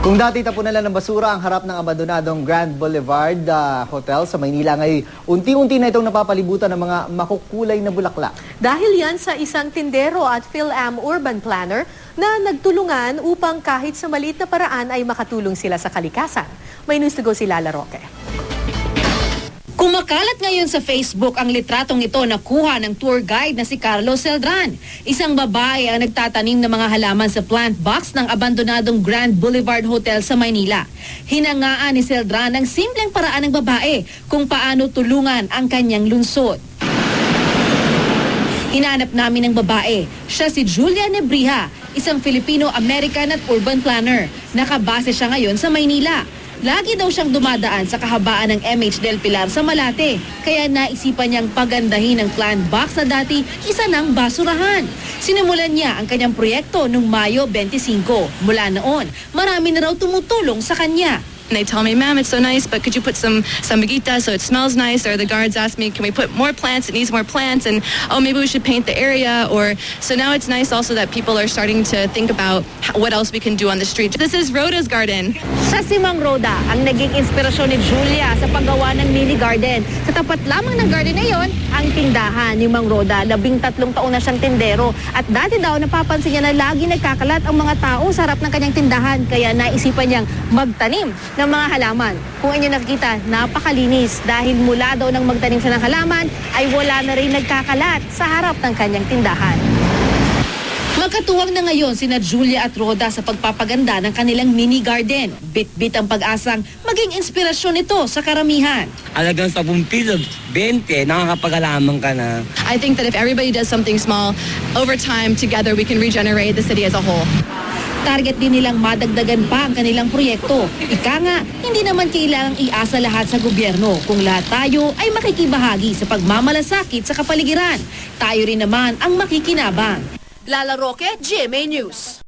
Kung dati tapunan lang ng basura ang harap ng abandonadong Grand Boulevard Hotel sa Maynila, ngayon unti-unti na itong napapalibutan ng mga makukulay na bulaklak. Dahil yan sa isang tindero at PhilAm urban planner na nagtulungan upang kahit sa maliit na paraan ay makatulong sila sa kalikasan. May news to go si Lala Roque. Kumakalat ngayon sa Facebook ang litratong ito na kuha ng tour guide na si Carlos Celdran. Isang babae ang nagtatanim ng mga halaman sa plant box ng abandonadong Grand Boulevard Hotel sa Maynila. Hinangaan ni Celdran ng simpleng paraan ng babae kung paano tulungan ang kanyang lungsod. Hinanap namin ng babae. Siya si Julia Nebriha, isang Filipino-American at urban planner. Nakabase siya ngayon sa Maynila. Lagi daw siyang dumadaan sa kahabaan ng MH Del Pilar sa Malate, kaya naisipan niyang pagandahin ang plant box na dati isa ng basurahan. Sinimulan niya ang kanyang proyekto noong Mayo 25. Mula noon, marami na raw tumutulong sa kanya. And they tell me, ma'am, it's so nice, but could you put some sambuguita so it smells nice? Or the guards ask me, can we put more plants? It needs more plants. And, oh, maybe we should paint the area. Or, so now it's nice also that people are starting to think about what else we can do on the street. This is Rhoda's garden. Siya si Mang Rhoda ang naging inspirasyon ni Julia sa paggawa ng mini garden. Sa tapat lamang ng garden na yon, ang tindahan ni Mang Rhoda. 13 taon na siyang tindero. At dati daw napapansin niya na lagi nagkakalat ang mga tao sa harap ng kanyang tindahan. Kaya naisipan niyang magtanim ng mga halaman. Kung inyo nakikita, napakalinis dahil mula daw nang magtanim siya ng halaman ay wala na rin nagkakalat sa harap ng kanyang tindahan. Magkatuwang na ngayon sina Julia at Rhoda sa pagpapaganda ng kanilang mini garden. Bit-bit ang pag-asang maging inspirasyon ito sa karamihan. Alagang 10 piso, 20, nakakapag-halaman ka na. I think that if everybody does something small, over time, together, we can regenerate the city as a whole. Target din nilang madagdagan pa ang kanilang proyekto. Ika nga, hindi naman kailangang iasa lahat sa gobyerno kung lahat tayo ay makikibahagi sa pagmamalasakit sa kapaligiran. Tayo rin naman ang makikinabang. Lala Roque, GMA News.